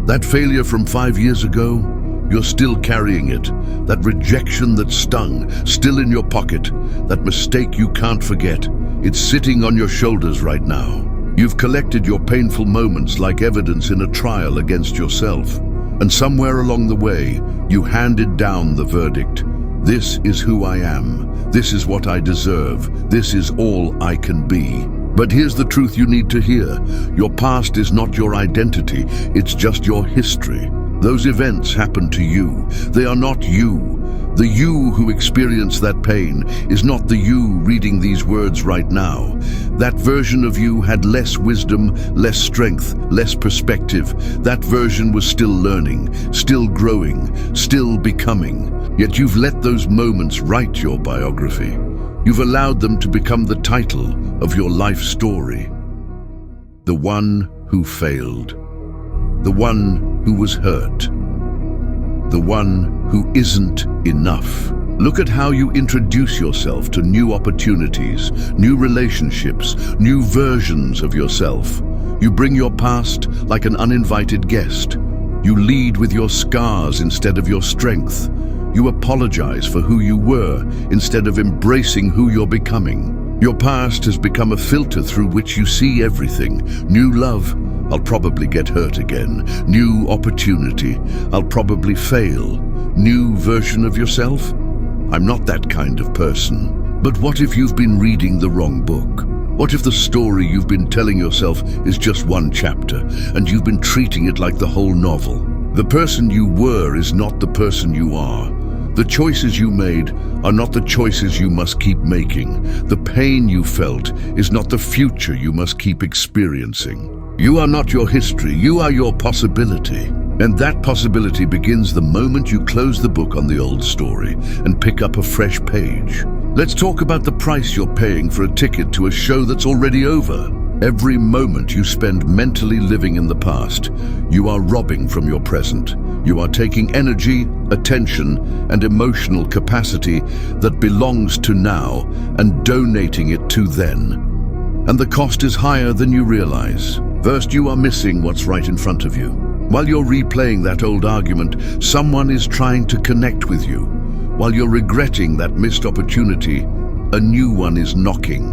That failure from 5 years ago, you're still carrying it. That rejection that stung, still in your pocket. That mistake you can't forget, it's sitting on your shoulders right now. You've collected your painful moments like evidence in a trial against yourself. And somewhere along the way, you handed down the verdict. This is who I am. This is what I deserve. This is all I can be. But here's the truth you need to hear. Your past is not your identity. It's just your history. Those events happened to you. They are not you. The you who experienced that pain is not the you reading these words right now. That version of you had less wisdom, less strength, less perspective. That version was still learning, still growing, still becoming. Yet you've let those moments write your biography. You've allowed them to become the title of your life story. The one who failed. The one who was hurt. The one who isn't enough. Look at how you introduce yourself to new opportunities, new relationships, new versions of yourself. You bring your past like an uninvited guest. You lead with your scars instead of your strength. You apologize for who you were instead of embracing who you're becoming. Your past has become a filter through which you see everything. New love, I'll probably get hurt again. New opportunity, I'll probably fail. New version of yourself? I'm not that kind of person. But what if you've been reading the wrong book? What if the story you've been telling yourself is just one chapter, and you've been treating it like the whole novel? The person you were is not the person you are. The choices you made are not the choices you must keep making. The pain you felt is not the future you must keep experiencing. You are not your history, you are your possibility. And that possibility begins the moment you close the book on the old story and pick up a fresh page. Let's talk about the price you're paying for a ticket to a show that's already over. Every moment you spend mentally living in the past, you are robbing from your present. You are taking energy, attention, and emotional capacity that belongs to now and donating it to then. And the cost is higher than you realize. First, you are missing what's right in front of you. While you're replaying that old argument, someone is trying to connect with you. While you're regretting that missed opportunity, a new one is knocking.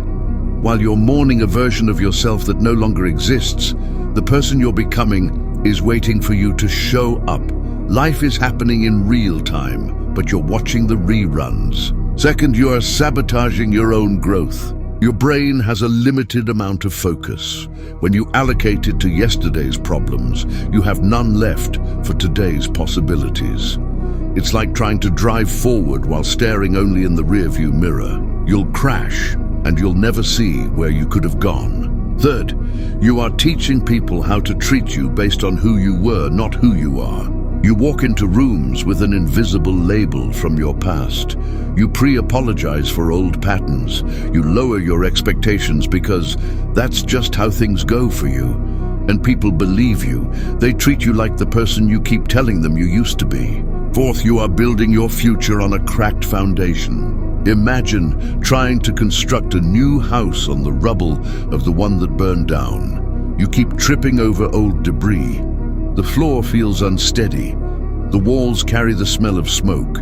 While you're mourning a version of yourself that no longer exists, the person you're becoming is waiting for you to show up. Life is happening in real time, but you're watching the reruns. Second, you are sabotaging your own growth. Your brain has a limited amount of focus. When you allocate it to yesterday's problems, you have none left for today's possibilities. It's like trying to drive forward while staring only in the rearview mirror. You'll crash, and you'll never see where you could have gone. Third, you are teaching people how to treat you based on who you were, not who you are. You walk into rooms with an invisible label from your past. You pre-apologize for old patterns. You lower your expectations because that's just how things go for you. And people believe you. They treat you like the person you keep telling them you used to be. Fourth, you are building your future on a cracked foundation. Imagine trying to construct a new house on the rubble of the one that burned down. You keep tripping over old debris. The floor feels unsteady. The walls carry the smell of smoke.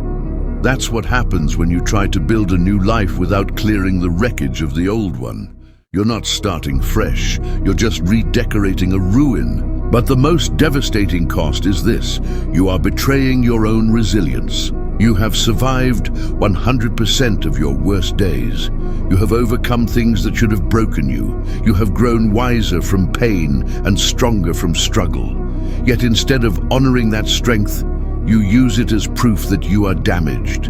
That's what happens when you try to build a new life without clearing the wreckage of the old one. You're not starting fresh, you're just redecorating a ruin. But the most devastating cost is this: you are betraying your own resilience. You have survived 100% of your worst days. You have overcome things that should have broken you. You have grown wiser from pain and stronger from struggle. Yet instead of honoring that strength, you use it as proof that you are damaged.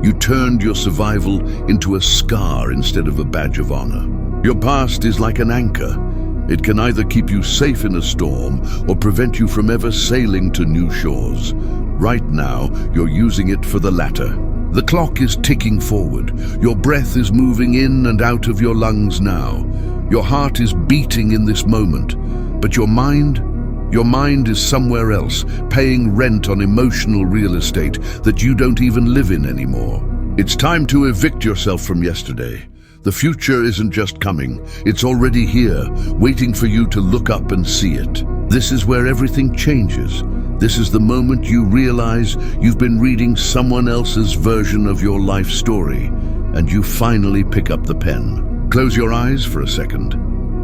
You turned your survival into a scar instead of a badge of honor. Your past is like an anchor. It can either keep you safe in a storm or prevent you from ever sailing to new shores. Right now, you're using it for the latter. The clock is ticking forward. Your breath is moving in and out of your lungs now. Your heart is beating in this moment. But your mind is somewhere else, paying rent on emotional real estate that you don't even live in anymore. It's time to evict yourself from yesterday. The future isn't just coming, it's already here, waiting for you to look up and see it. This is where everything changes. This is the moment you realize you've been reading someone else's version of your life story, and you finally pick up the pen. Close your eyes for a second.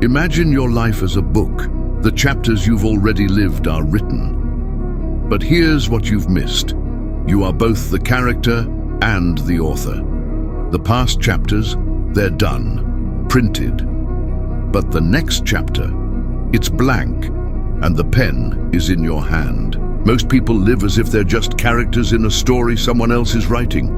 Imagine your life as a book. The chapters you've already lived are written. But here's what you've missed. You are both the character and the author. The past chapters, they're done, printed. But the next chapter, it's blank, and the pen is in your hand. Most people live as if they're just characters in a story someone else is writing.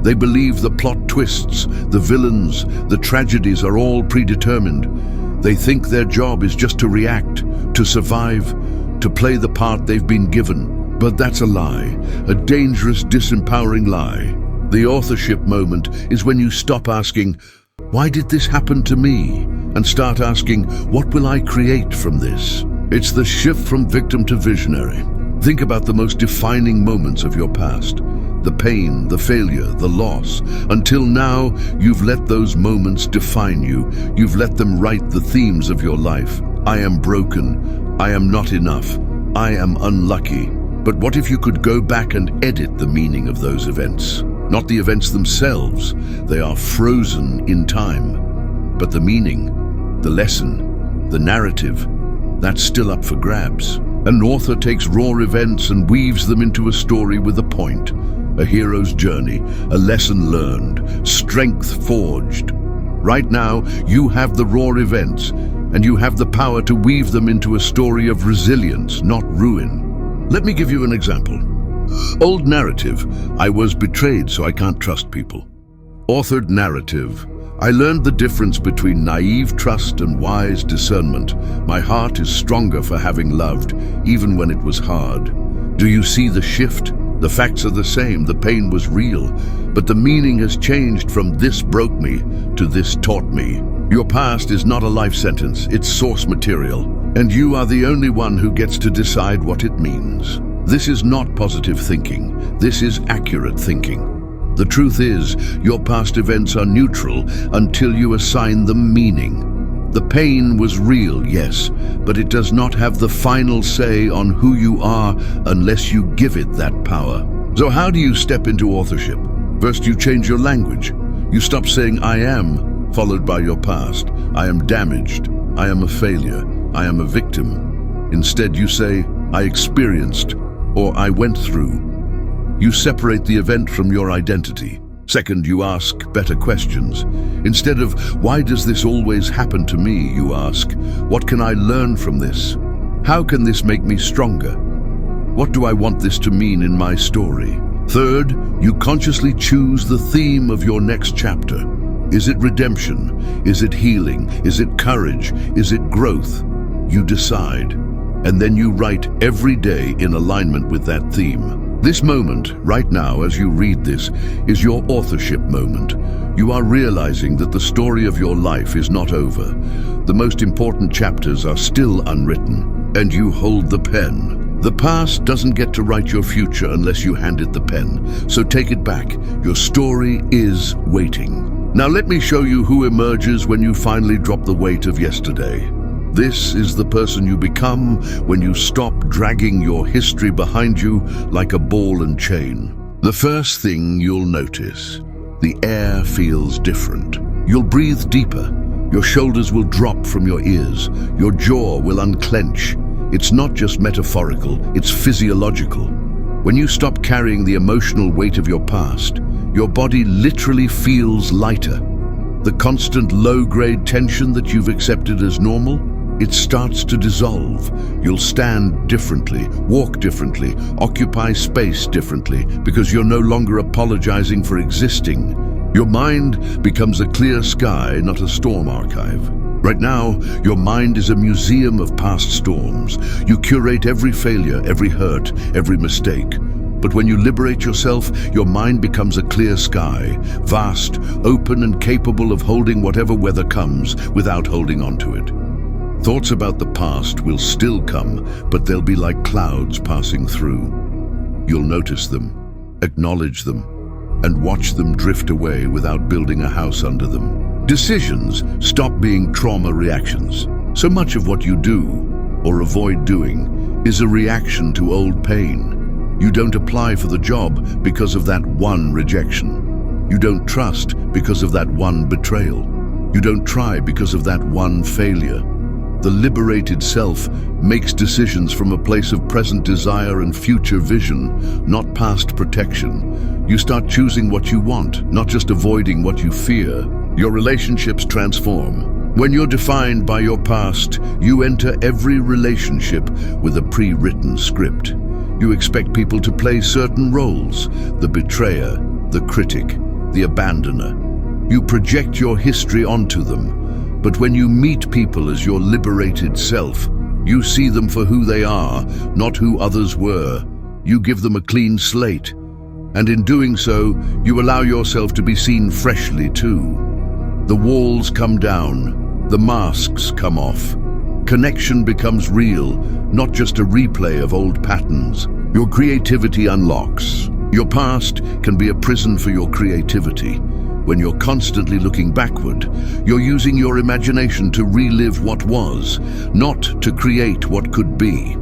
They believe the plot twists, the villains, the tragedies are all predetermined. They think their job is just to react, to survive, to play the part they've been given. But that's a lie, a dangerous, disempowering lie. The authorship moment is when you stop asking, "Why did this happen to me?" and start asking, "What will I create from this?" It's the shift from victim to visionary. Think about the most defining moments of your past. The pain, the failure, the loss. Until now, you've let those moments define you. You've let them write the themes of your life. I am broken. I am not enough. I am unlucky. But what if you could go back and edit the meaning of those events? Not the events themselves. They are frozen in time. But the meaning, the lesson, the narrative, that's still up for grabs. An author takes raw events and weaves them into a story with a point, a hero's journey, a lesson learned, strength forged. Right now, you have the raw events, and you have the power to weave them into a story of resilience, not ruin. Let me give you an example. Old narrative, I was betrayed, so I can't trust people. Authored narrative, I learned the difference between naive trust and wise discernment. My heart is stronger for having loved, even when it was hard. Do you see the shift? The facts are the same, the pain was real, but the meaning has changed from "this broke me" to "this taught me." Your past is not a life sentence, it's source material, and you are the only one who gets to decide what it means. This is not positive thinking, this is accurate thinking. The truth is, your past events are neutral until you assign them meaning. The pain was real, yes, but it does not have the final say on who you are unless you give it that power. So how do you step into authorship? First, you change your language. You stop saying "I am," followed by your past. "I am damaged. I am a failure. I am a victim." Instead, you say, "I experienced," or "I went through." You separate the event from your identity. Second, you ask better questions. Instead of "Why does this always happen to me?" you ask, "What can I learn from this? How can this make me stronger? What do I want this to mean in my story?" Third, you consciously choose the theme of your next chapter. Is it redemption? Is it healing? Is it courage? Is it growth? You decide, and then you write every day in alignment with that theme. This moment, right now as you read this, is your authorship moment. You are realizing that the story of your life is not over. The most important chapters are still unwritten, and you hold the pen. The past doesn't get to write your future unless you hand it the pen, so take it back. Your story is waiting. Now let me show you who emerges when you finally drop the weight of yesterday. This is the person you become when you stop dragging your history behind you like a ball and chain. The first thing you'll notice, the air feels different. You'll breathe deeper. Your shoulders will drop from your ears. Your jaw will unclench. It's not just metaphorical, it's physiological. When you stop carrying the emotional weight of your past, your body literally feels lighter. The constant low-grade tension that you've accepted as normal, it starts to dissolve. You'll stand differently, walk differently, occupy space differently, because you're no longer apologizing for existing. Your mind becomes a clear sky, not a storm archive. Right now, your mind is a museum of past storms. You curate every failure, every hurt, every mistake. But when you liberate yourself, your mind becomes a clear sky, vast, open and capable of holding whatever weather comes without holding on to it. Thoughts about the past will still come, but they'll be like clouds passing through. You'll notice them, acknowledge them, and watch them drift away without building a house under them. Decisions stop being trauma reactions. So much of what you do, or avoid doing is a reaction to old pain. You don't apply for the job because of that one rejection. You don't trust because of that one betrayal. You don't try because of that one failure. The liberated self makes decisions from a place of present desire and future vision, not past protection. You start choosing what you want, not just avoiding what you fear. Your relationships transform. When you're defined by your past, you enter every relationship with a pre-written script. You expect people to play certain roles: the betrayer, the critic, the abandoner. You project your history onto them. But when you meet people as your liberated self, you see them for who they are, not who others were. You give them a clean slate. And in doing so, you allow yourself to be seen freshly too. The walls come down, the masks come off. Connection becomes real, not just a replay of old patterns. Your creativity unlocks. Your past can be a prison for your creativity. When you're constantly looking backward, you're using your imagination to relive what was, not to create what could be.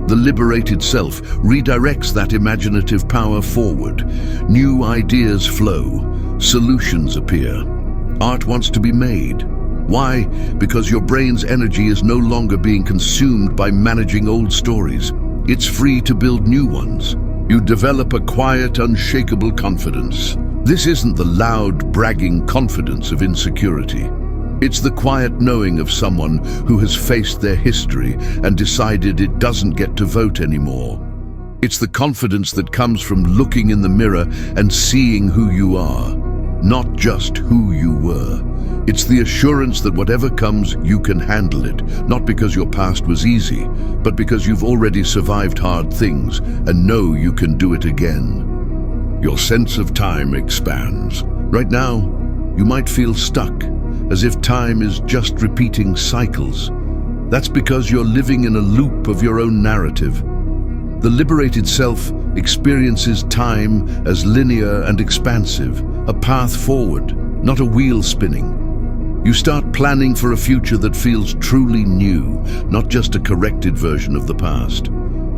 The liberated self redirects that imaginative power forward. New ideas flow, solutions appear. Art wants to be made. Why? Because your brain's energy is no longer being consumed by managing old stories. It's free to build new ones. You develop a quiet, unshakable confidence. This isn't the loud, bragging confidence of insecurity. It's the quiet knowing of someone who has faced their history and decided it doesn't get to vote anymore. It's the confidence that comes from looking in the mirror and seeing who you are, not just who you were. It's the assurance that whatever comes, you can handle it, not because your past was easy, but because you've already survived hard things and know you can do it again. Your sense of time expands. Right now, you might feel stuck, as if time is just repeating cycles. That's because you're living in a loop of your own narrative. The liberated self experiences time as linear and expansive, a path forward, not a wheel spinning. You start planning for a future that feels truly new, not just a corrected version of the past.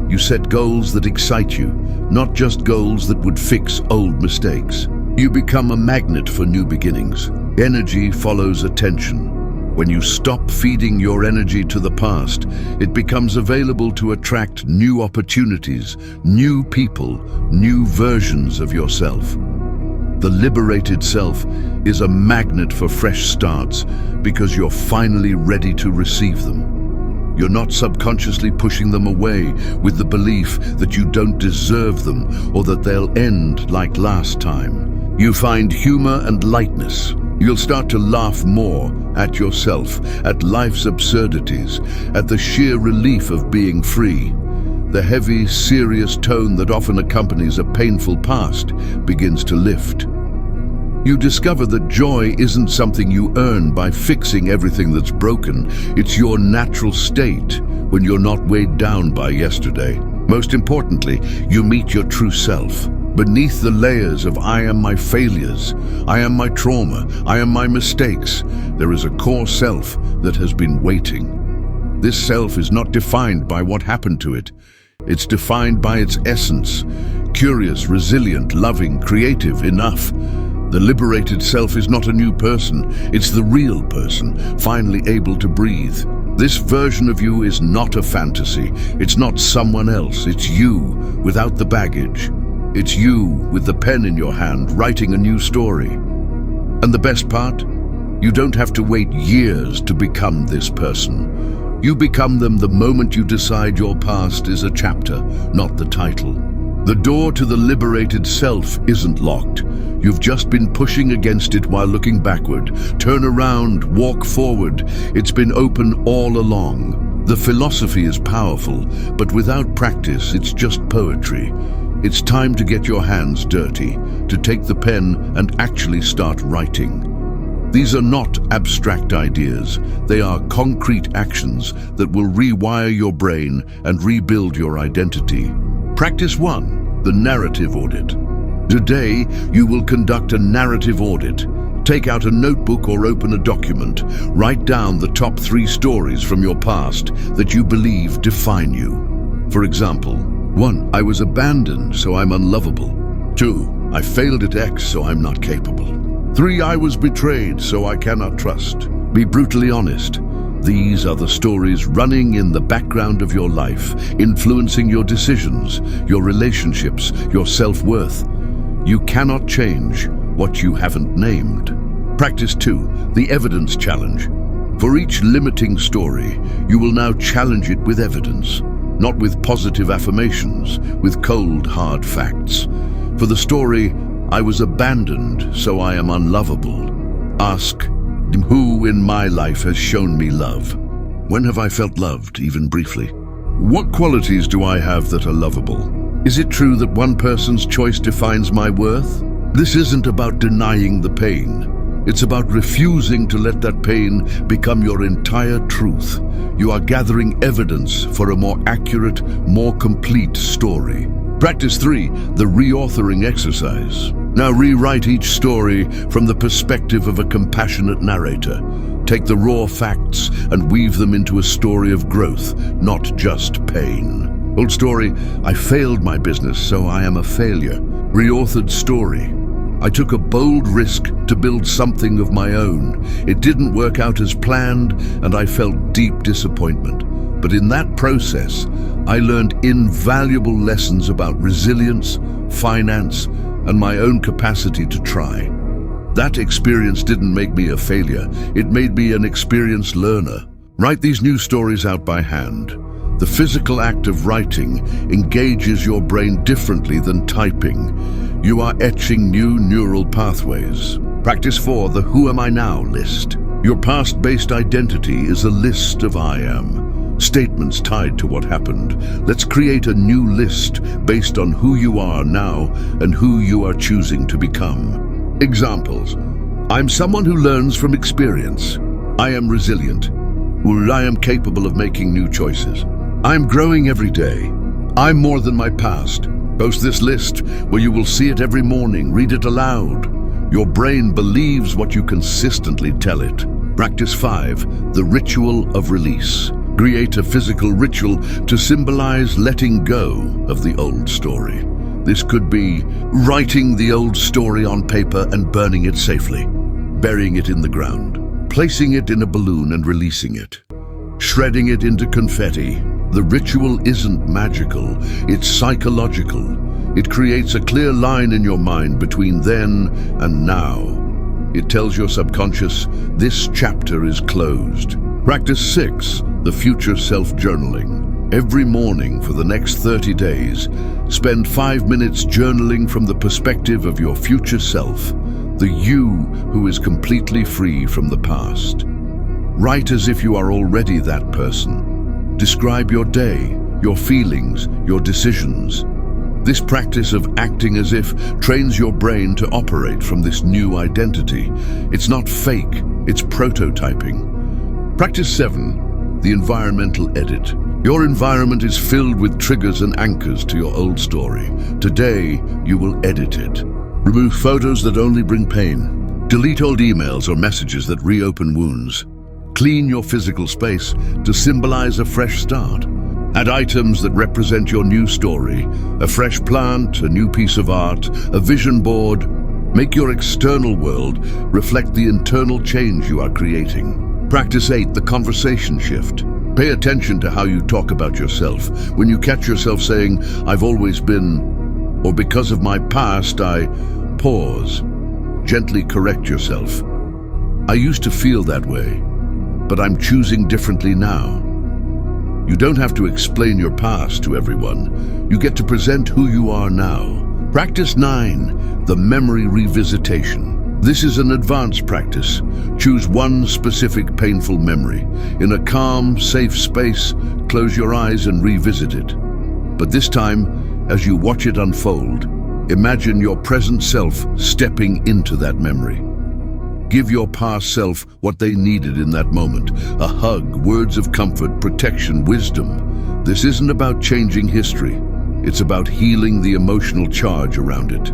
You set goals that excite you, not just goals that would fix old mistakes. You become a magnet for new beginnings. Energy follows attention. When you stop feeding your energy to the past, it becomes available to attract new opportunities, new people, new versions of yourself. The liberated self is a magnet for fresh starts because you're finally ready to receive them. You're not subconsciously pushing them away with the belief that you don't deserve them or that they'll end like last time. You find humor and lightness. You'll start to laugh more at yourself, at life's absurdities, at the sheer relief of being free. The heavy, serious tone that often accompanies a painful past begins to lift. You discover that joy isn't something you earn by fixing everything that's broken. It's your natural state when you're not weighed down by yesterday. Most importantly, you meet your true self. Beneath the layers of I am my failures, I am my trauma, I am my mistakes, there is a core self that has been waiting. This self is not defined by what happened to it. It's defined by its essence. Curious, resilient, loving, creative, enough. The liberated self is not a new person, it's the real person, finally able to breathe. This version of you is not a fantasy, it's not someone else, it's you, without the baggage. It's you, with the pen in your hand, writing a new story. And the best part? You don't have to wait years to become this person. You become them the moment you decide your past is a chapter, not the title. The door to the liberated self isn't locked. You've just been pushing against it while looking backward. Turn around, walk forward. It's been open all along. The philosophy is powerful, but without practice, it's just poetry. It's time to get your hands dirty, to take the pen and actually start writing. These are not abstract ideas. They are concrete actions that will rewire your brain and rebuild your identity. Practice 1, the narrative audit. Today, you will conduct a narrative audit. Take out a notebook or open a document. Write down the top 3 stories from your past that you believe define you. For example, 1. I was abandoned, so I'm unlovable. 2. I failed at X, so I'm not capable. 3. I was betrayed, so I cannot trust. Be brutally honest. These are the stories running in the background of your life, influencing your decisions, your relationships, your self-worth. You cannot change what you haven't named. Practice 2, the evidence challenge. For each limiting story, you will now challenge it with evidence, not with positive affirmations, with cold, hard facts. For the story, I was abandoned, so I am unlovable, ask, who in my life has shown me love? When have I felt loved, even briefly? What qualities do I have that are lovable? Is it true that one person's choice defines my worth? This isn't about denying the pain. It's about refusing to let that pain become your entire truth. You are gathering evidence for a more accurate, more complete story. Practice 3, the reauthoring exercise. Now rewrite each story from the perspective of a compassionate narrator. Take the raw facts and weave them into a story of growth, not just pain. Old story, I failed my business, so I am a failure. Reauthored story. I took a bold risk to build something of my own. It didn't work out as planned, and I felt deep disappointment. But in that process, I learned invaluable lessons about resilience, finance, and my own capacity to try. That experience didn't make me a failure. It made me an experienced learner. Write these new stories out by hand. The physical act of writing engages your brain differently than typing. You are etching new neural pathways. Practice 4, the Who Am I Now list. Your past-based identity is a list of I am. Statements tied to what happened. Let's create a new list based on who you are now and who you are choosing to become. Examples. I'm someone who learns from experience. I am resilient. I am capable of making new choices. I'm growing every day. I'm more than my past. Post this list where you will see it every morning. Read it aloud. Your brain believes what you consistently tell it. Practice 5, the ritual of release. Create a physical ritual to symbolize letting go of the old story. This could be writing the old story on paper and burning it safely, burying it in the ground, placing it in a balloon and releasing it, shredding it into confetti. The ritual isn't magical, it's psychological. It creates a clear line in your mind between then and now. It tells your subconscious, this chapter is closed. Practice 6, the future self-journaling. Every morning for the next 30 days, spend 5 minutes journaling from the perspective of your future self, the you who is completely free from the past. Write as if you are already that person. Describe your day, your feelings, your decisions. This practice of acting as if trains your brain to operate from this new identity. It's not fake, it's prototyping. Practice 7, the environmental edit. Your environment is filled with triggers and anchors to your old story. Today, you will edit it. Remove photos that only bring pain. Delete old emails or messages that reopen wounds. Clean your physical space to symbolize a fresh start. Add items that represent your new story, a fresh plant, a new piece of art, a vision board. Make your external world reflect the internal change you are creating. Practice 8, the conversation shift. Pay attention to how you talk about yourself. When you catch yourself saying, I've always been, or because of my past, I pause. Gently correct yourself. I used to feel that way, but I'm choosing differently now. You don't have to explain your past to everyone. You get to present who you are now. Practice 9, the memory revisitation. This is an advanced practice. Choose one specific painful memory. In a calm, safe space, close your eyes and revisit it. But this time, as you watch it unfold, imagine your present self stepping into that memory. Give your past self what they needed in that moment. A hug, words of comfort, protection, wisdom. This isn't about changing history. It's about healing the emotional charge around it.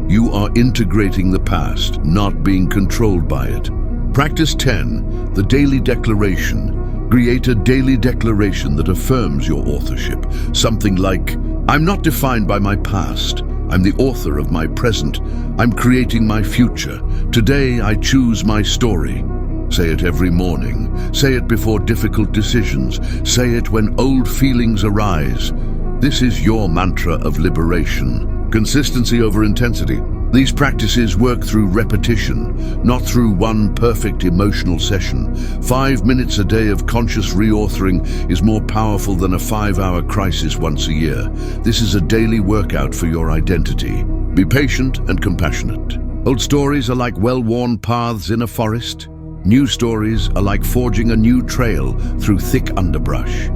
You are integrating the past, not being controlled by it. Practice 10, the daily declaration. Create a daily declaration that affirms your authorship. Something like, I'm not defined by my past. I'm the author of my present. I'm creating my future. Today I choose my story. Say it every morning. Say it before difficult decisions. Say it when old feelings arise. This is your mantra of liberation. Consistency over intensity. These practices work through repetition, not through one perfect emotional session. 5 minutes a day of conscious reauthoring is more powerful than a 5-hour crisis once a year. This is a daily workout for your identity. Be patient and compassionate. Old stories are like well-worn paths in a forest. New stories are like forging a new trail through thick underbrush.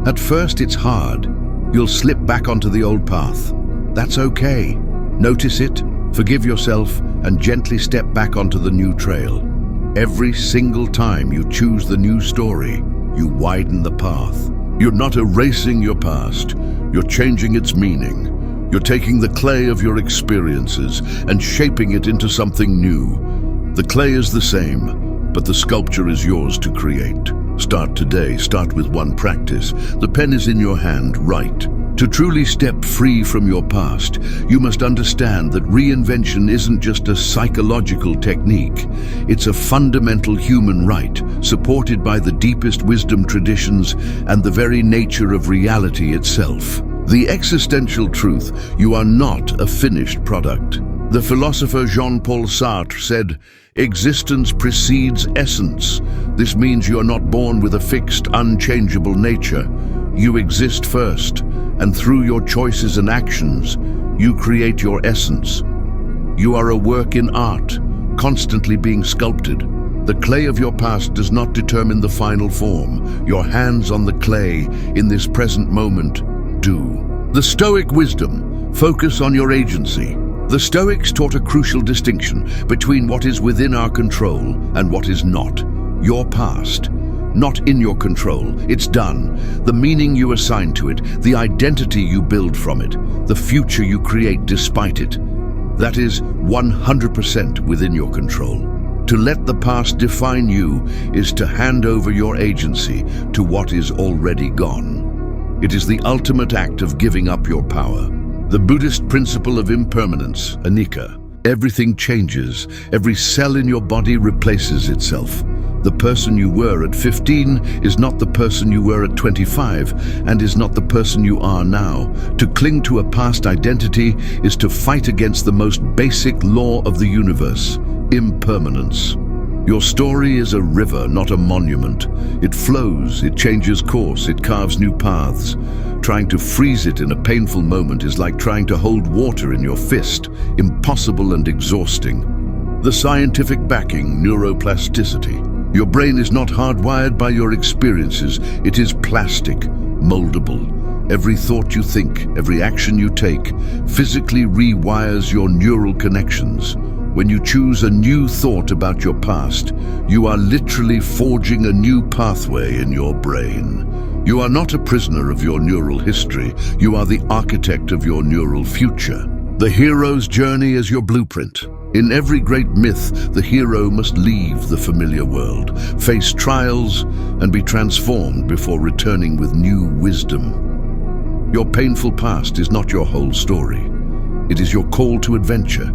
At first it's hard. You'll slip back onto the old path. That's okay. Notice it, forgive yourself, and gently step back onto the new trail. Every single time you choose the new story, you widen the path. You're not erasing your past, you're changing its meaning. You're taking the clay of your experiences and shaping it into something new. The clay is the same, but the sculpture is yours to create. Start today, start with one practice. The pen is in your hand, write. To truly step free from your past, you must understand that reinvention isn't just a psychological technique. It's a fundamental human right, supported by the deepest wisdom traditions and the very nature of reality itself. The existential truth: you are not a finished product. The philosopher Jean-Paul Sartre said, "Existence precedes essence." This means you are not born with a fixed, unchangeable nature. You exist first, and through your choices and actions, you create your essence. You are a work in art, constantly being sculpted. The clay of your past does not determine the final form. Your hands on the clay in this present moment do. The Stoic wisdom: focus on your agency. The Stoics taught a crucial distinction between what is within our control and what is not. Your past, not in your control. It's done. The meaning you assign to it, the identity you build from it, the future you create despite it, that is 100% within your control. To let the past define you is to hand over your agency to what is already gone. It is the ultimate act of giving up your power. The Buddhist principle of impermanence, anicca. Everything changes. Every cell in your body replaces itself. The person you were at 15 is not the person you were at 25 and is not the person you are now. To cling to a past identity is to fight against the most basic law of the universe: impermanence. Your story is a river, not a monument. It flows, it changes course, it carves new paths. Trying to freeze it in a painful moment is like trying to hold water in your fist, impossible and exhausting. The scientific backing: neuroplasticity. Your brain is not hardwired by your experiences, it is plastic, moldable. Every thought you think, every action you take, physically rewires your neural connections. When you choose a new thought about your past, you are literally forging a new pathway in your brain. You are not a prisoner of your neural history, you are the architect of your neural future. The hero's journey is your blueprint. In every great myth, the hero must leave the familiar world, face trials, and be transformed before returning with new wisdom. Your painful past is not your whole story. It is your call to adventure.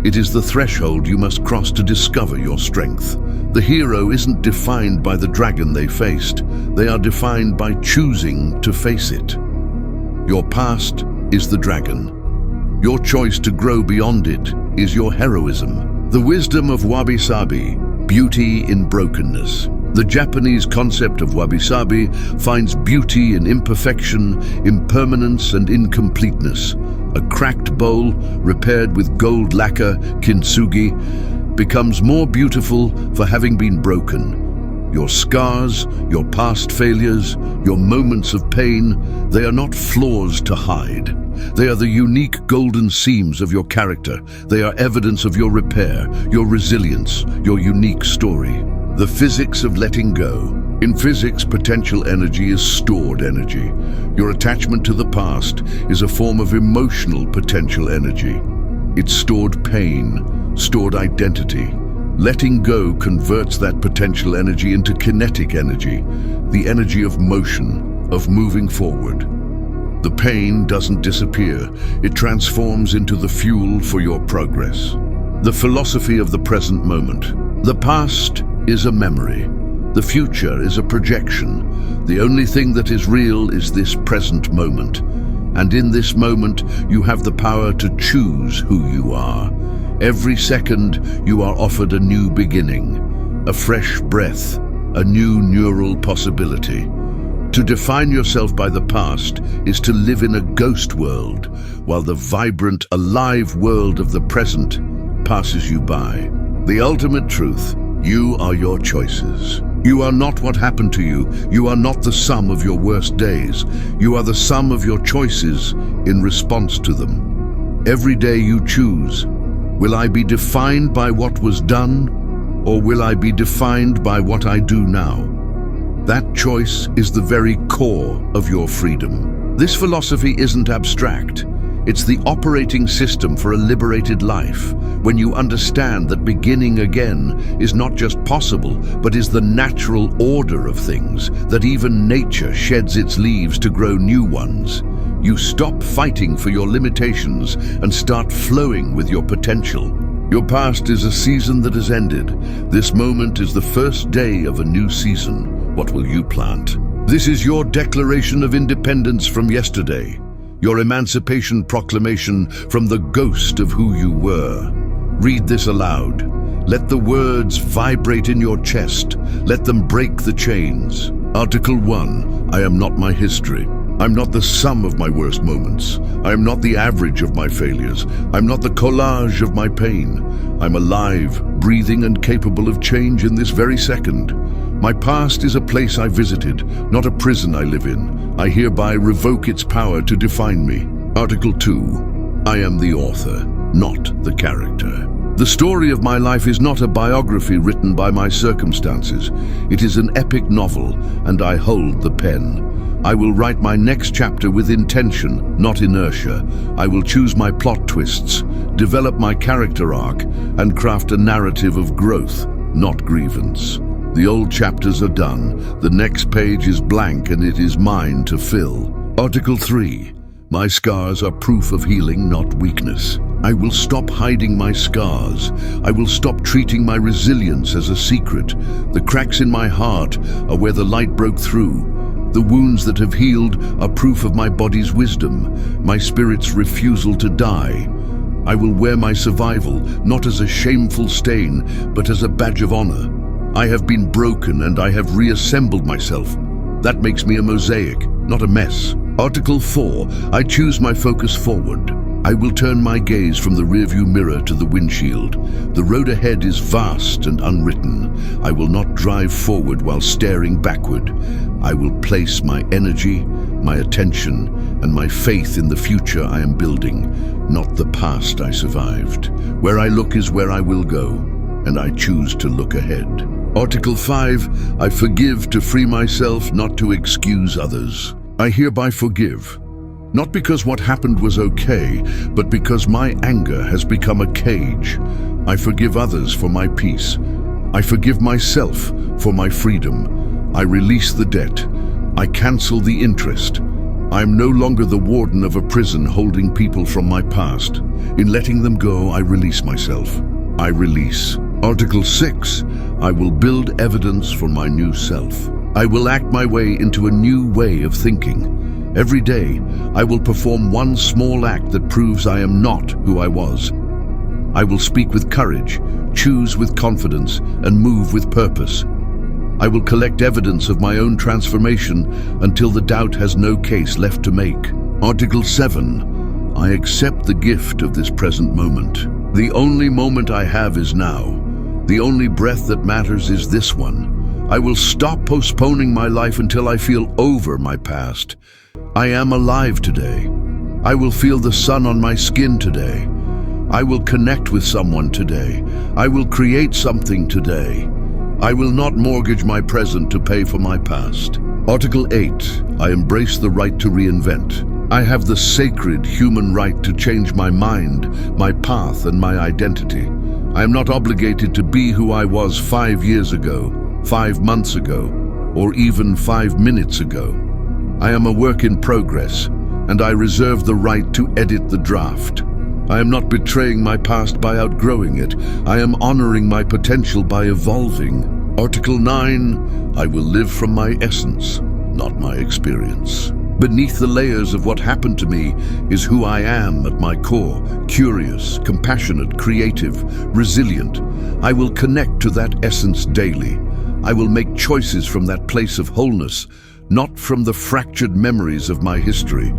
It is the threshold you must cross to discover your strength. The hero isn't defined by the dragon they faced. They are defined by choosing to face it. Your past is the dragon. Your choice to grow beyond it is your heroism. The wisdom of wabi-sabi: beauty in brokenness. The Japanese concept of wabi-sabi finds beauty in imperfection, impermanence, and incompleteness. A cracked bowl, repaired with gold lacquer, kintsugi, becomes more beautiful for having been broken. Your scars, your past failures, your moments of pain, they are not flaws to hide. They are the unique golden seams of your character. They are evidence of your repair, your resilience, your unique story. The physics of letting go. In physics, potential energy is stored energy. Your attachment to the past is a form of emotional potential energy. It's stored pain, stored identity. Letting go converts that potential energy into kinetic energy, the energy of motion, of moving forward. The pain doesn't disappear, it transforms into the fuel for your progress. The philosophy of the present moment. The past is a memory. The future is a projection. The only thing that is real is this present moment. And in this moment, you have the power to choose who you are. Every second, you are offered a new beginning, a fresh breath, a new neural possibility. To define yourself by the past is to live in a ghost world, while the vibrant, alive world of the present passes you by. The ultimate truth: you are your choices. You are not what happened to you. You are not the sum of your worst days. You are the sum of your choices in response to them. Every day you choose: will I be defined by what was done, or will I be defined by what I do now? That choice is the very core of your freedom. This philosophy isn't abstract. It's the operating system for a liberated life. When you understand that beginning again is not just possible, but is the natural order of things, that even nature sheds its leaves to grow new ones, you stop fighting for your limitations and start flowing with your potential. Your past is a season that has ended. This moment is the first day of a new season. What will you plant? This is your declaration of independence from yesterday. Your emancipation proclamation from the ghost of who you were. Read this aloud. Let the words vibrate in your chest. Let them break the chains. Article 1. I am not my history. I'm not the sum of my worst moments. I am not the average of my failures. I'm not the collage of my pain. I'm alive, breathing, and capable of change in this very second. My past is a place I visited, not a prison I live in. I hereby revoke its power to define me. Article 2. I am the author, not the character. The story of my life is not a biography written by my circumstances. It is an epic novel, and I hold the pen. I will write my next chapter with intention, not inertia. I will choose my plot twists, develop my character arc, and craft a narrative of growth, not grievance. The old chapters are done. The next page is blank, and it is mine to fill. Article 3. My scars are proof of healing, not weakness. I will stop hiding my scars. I will stop treating my resilience as a secret. The cracks in my heart are where the light broke through. The wounds that have healed are proof of my body's wisdom, my spirit's refusal to die. I will wear my survival, not as a shameful stain, but as a badge of honor. I have been broken and I have reassembled myself. That makes me a mosaic, not a mess. Article 4. I choose my focus forward. I will turn my gaze from the rearview mirror to the windshield. The road ahead is vast and unwritten. I will not drive forward while staring backward. I will place my energy, my attention, and my faith in the future I am building, not the past I survived. Where I look is where I will go, and I choose to look ahead. Article 5. I forgive to free myself, not to excuse others. I hereby forgive. Not because what happened was okay, but because my anger has become a cage. I forgive others for my peace. I forgive myself for my freedom. I release the debt. I cancel the interest. I am no longer the warden of a prison holding people from my past. In letting them go, I release myself. I release. Article 6. I will build evidence for my new self. I will act my way into a new way of thinking. Every day, I will perform one small act that proves I am not who I was. I will speak with courage, choose with confidence, and move with purpose. I will collect evidence of my own transformation until the doubt has no case left to make. Article 7. I accept the gift of this present moment. The only moment I have is now. The only breath that matters is this one. I will stop postponing my life until I feel over my past. I am alive today. I will feel the sun on my skin today. I will connect with someone today. I will create something today. I will not mortgage my present to pay for my past. Article 8. I embrace the right to reinvent. I have the sacred human right to change my mind, my path, and my identity. I am not obligated to be who I was 5 years ago, 5 months ago, or even 5 minutes ago. I am a work in progress, and I reserve the right to edit the draft. I am not betraying my past by outgrowing it. I am honoring my potential by evolving. Article 9, I will live from my essence, not my experience. Beneath the layers of what happened to me is who I am at my core: curious, compassionate, creative, resilient. I will connect to that essence daily. I will make choices from that place of wholeness, not from the fractured memories of my history.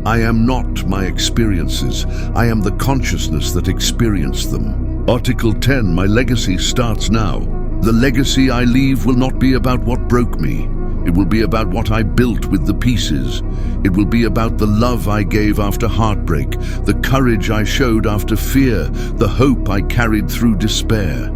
I am not my experiences. I am the consciousness that experienced them. Article 10, my legacy starts now. The legacy I leave will not be about what broke me. It will be about what I built with the pieces. It will be about the love I gave after heartbreak, the courage I showed after fear, the hope I carried through despair.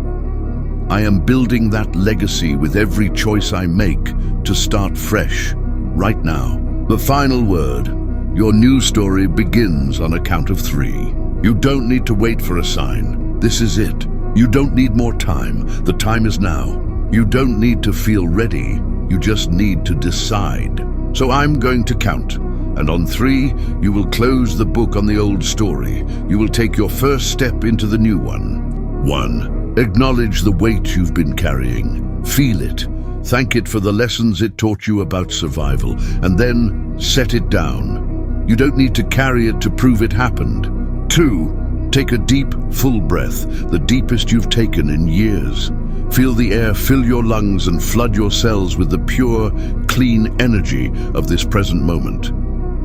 I am building that legacy with every choice I make to start fresh, right now. The final word. Your new story begins on a count of 3. You don't need to wait for a sign. This is it. You don't need more time. The time is now. You don't need to feel ready. You just need to decide. So I'm going to count. And on 3, you will close the book on the old story. You will take your first step into the new one. 1. Acknowledge the weight you've been carrying. Feel it. Thank it for the lessons it taught you about survival. And then set it down. You don't need to carry it to prove it happened. 2. Take a deep, full breath, the deepest you've taken in years. Feel the air fill your lungs and flood your cells with the pure, clean energy of this present moment.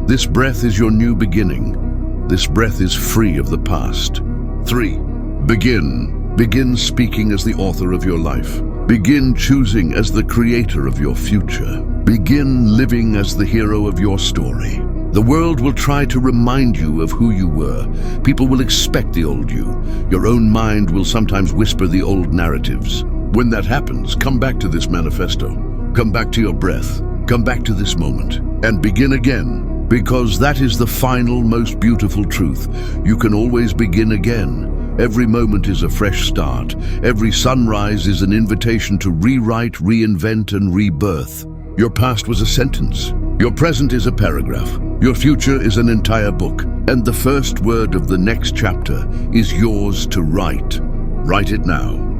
This breath is your new beginning. This breath is free of the past. 3. Begin. Begin speaking as the author of your life. Begin choosing as the creator of your future. Begin living as the hero of your story. The world will try to remind you of who you were. People will expect the old you. Your own mind will sometimes whisper the old narratives. When that happens, come back to this manifesto. Come back to your breath. Come back to this moment. And begin again. Because that is the final, most beautiful truth. You can always begin again. Every moment is a fresh start. Every sunrise is an invitation to rewrite, reinvent, and rebirth. Your past was a sentence. Your present is a paragraph. Your future is an entire book. And the first word of the next chapter is yours to write. Write it now.